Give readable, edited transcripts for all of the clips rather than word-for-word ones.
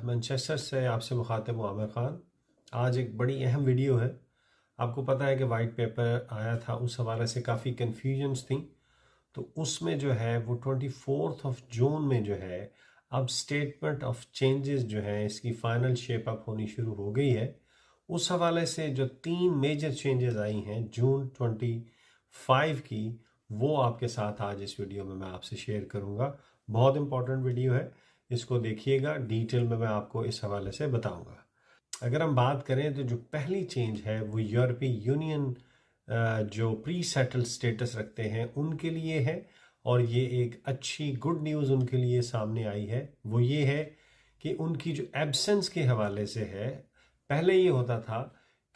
Manchester से आपसे मुखातिब हूँ आमिर ख़ान। आज एक बड़ी अहम वीडियो है। आपको पता है कि वाइट पेपर आया था, उस हवाले से काफ़ी कन्फ्यूजन्स थी। तो उसमें जो है वो 24 जून में जो है अब स्टेटमेंट ऑफ चेंजेस जो है इसकी फ़ाइनल शेप अप होनी शुरू हो गई है। उस हवाले से जो 3 मेजर चेंजेस आई हैं जून 25 की, वो आपके साथ आज इस वीडियो में मैं आपसे शेयर करूँगा। बहुत इंपॉर्टेंट वीडियो है, इसको देखिएगा, डिटेल में मैं आपको इस हवाले से बताऊंगा। अगर हम बात करें तो जो पहली चेंज है वो यूरोपीय यूनियन जो प्री सेटल स्टेटस रखते हैं उनके लिए है, और ये एक अच्छी गुड न्यूज़ उनके लिए सामने आई है। वो ये है कि उनकी जो एब्सेंस के हवाले से है, पहले ये होता था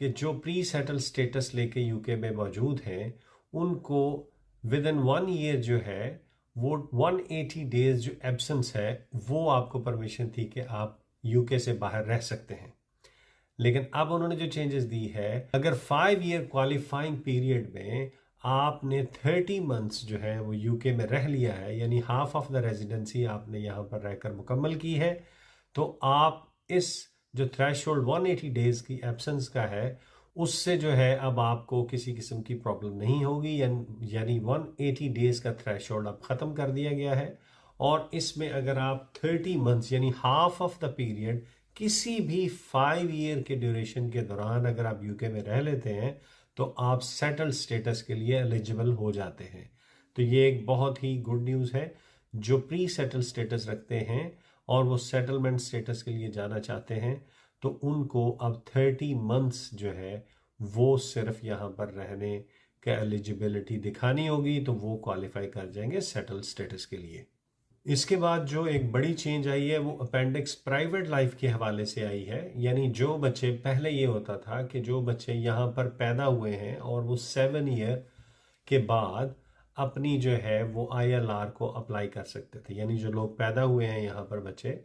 कि जो प्री सेटल स्टेटस लेके यूके में मौजूद हैं उनको विद इन 1 ईयर जो है वो 180 डेज जो एब्सेंस है वो आपको परमिशन थी कि आप यूके से बाहर रह सकते हैं। लेकिन अब उन्होंने जो चेंजेस दी है, अगर 5 ईयर क्वालिफाइंग पीरियड में आपने 30 मंथ्स जो है वो यूके में रह लिया है, यानी हाफ ऑफ द रेजिडेंसी आपने यहाँ पर रहकर मुकम्मल की है, तो आप इस जो थ्रेशोल्ड 180 डेज की एब्सेंस का है उससे जो है अब आपको किसी किस्म की प्रॉब्लम नहीं होगी। यानी 180 डेज का थ्रेशोल्ड अब ख़त्म कर दिया गया है। और इसमें अगर आप 30 मंथ्स यानी हाफ ऑफ द पीरियड किसी भी 5 ईयर के ड्यूरेशन के दौरान अगर आप यूके में रह लेते हैं तो आप सेटल स्टेटस के लिए एलिजिबल हो जाते हैं। तो ये एक बहुत ही गुड न्यूज़ है। जो प्री सेटल स्टेटस रखते हैं और वो सेटलमेंट स्टेटस के लिए जाना चाहते हैं तो उनको अब 30 मंथ्स जो है वो सिर्फ यहाँ पर रहने का एलिजिबिलिटी दिखानी होगी, तो वो क्वालिफाई कर जाएंगे सेटल स्टेटस के लिए। इसके बाद जो एक बड़ी चेंज आई है वो अपेंडिक्स प्राइवेट लाइफ के हवाले से आई है। यानी जो बच्चे, पहले ये होता था कि जो बच्चे यहाँ पर पैदा हुए हैं और वो 7 ईयर के बाद अपनी जो है वो ILR को अप्लाई कर सकते थे। यानी जो लोग पैदा हुए हैं यहाँ पर बच्चे,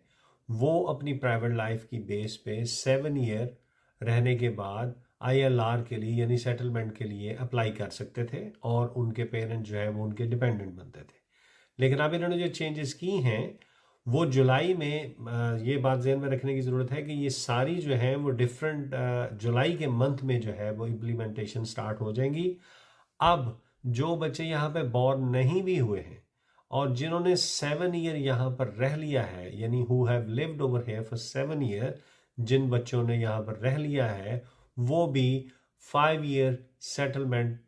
वो अपनी प्राइवेट लाइफ की बेस पे 7 ईयर रहने के बाद ILR के लिए यानी सेटलमेंट के लिए अप्लाई कर सकते थे और उनके पेरेंट जो है वो उनके डिपेंडेंट बनते थे। लेकिन अब इन्होंने जो चेंजेस की हैं वो जुलाई में, ये बात ज़हन में रखने की ज़रूरत है कि ये सारी जो है वो डिफरेंट जुलाई के मंथ में जो है वो इम्प्लीमेंटेशन स्टार्ट हो जाएंगी। अब जो बच्चे यहाँ पे बॉर्न नहीं भी हुए हैं और जिन्होंने 7 ईयर यहाँ पर रह लिया है, यानी who have lived over here for 7 year, जिन बच्चों ने यहाँ पर रह लिया है वो भी 5 ईयर सेटलमेंट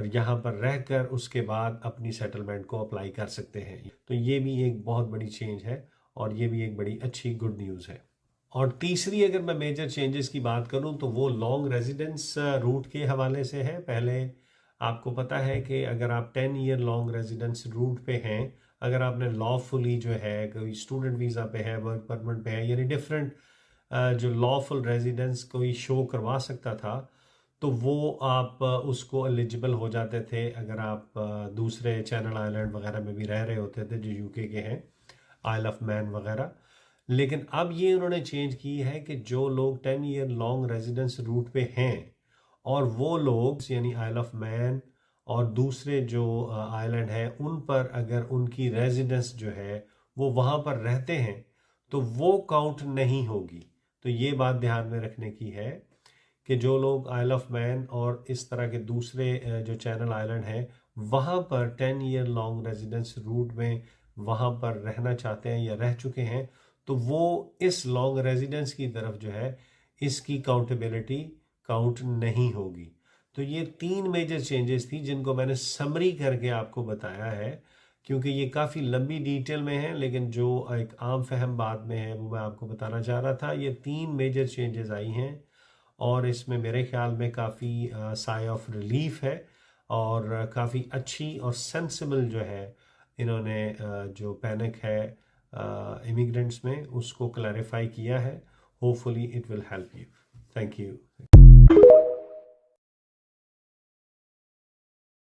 यहाँ पर रहकर उसके बाद अपनी सेटलमेंट को अप्लाई कर सकते हैं। तो ये भी एक बहुत बड़ी चेंज है और ये भी एक बड़ी अच्छी गुड न्यूज़ है। और तीसरी अगर मैं मेजर चेंजेस की बात करूं तो वो लॉन्ग रेजिडेंस रूट के हवाले से है। पहले आपको पता है कि अगर आप 10 ईयर लॉन्ग रेजिडेंस रूट पे हैं, अगर आपने लॉफुली जो है कोई स्टूडेंट वीज़ा पे है, वर्क परमिट पे है, यानी डिफरेंट जो लॉफुल रेजिडेंस कोई शो करवा सकता था, तो वो आप उसको एलिजिबल हो जाते थे अगर आप दूसरे चैनल आइलैंड वगैरह में भी रह रहे होते थे जो यूके के हैं, आइल ऑफ मैन वगैरह। लेकिन अब ये उन्होंने चेंज की है कि जो लोग 10 ईयर लॉन्ग रेजिडेंस रूट पे हैं और वो लोग यानी आइल ऑफ मैन और दूसरे जो आइलैंड है उन पर अगर उनकी रेजिडेंस जो है वो वहाँ पर रहते हैं तो वो काउंट नहीं होगी। तो ये बात ध्यान में रखने की है कि जो लोग आइल ऑफ मैन और इस तरह के दूसरे जो चैनल आइलैंड हैं वहाँ पर 10 ईयर लॉन्ग रेजिडेंस रूट में वहाँ पर रहना चाहते हैं या रह चुके हैं, तो वो इस लॉन्ग रेजिडेंस की तरफ जो है इसकी काउंटेबिलिटी काउंट नहीं होगी। तो ये 3 मेजर चेंजेस थी जिनको मैंने समरी करके आपको बताया है, क्योंकि ये काफ़ी लंबी डिटेल में है, लेकिन जो एक आम फहम बात में है वो मैं आपको बताना चाह रहा था। ये 3 मेजर चेंजेस आई हैं और इसमें मेरे ख्याल में काफ़ी साई ऑफ रिलीफ है और काफ़ी अच्छी और सेंसिबल जो है इन्होंने जो पैनिक है इमिग्रेंट्स में उसको क्लैरिफाई किया है। Hopefully it will help you. Thank you.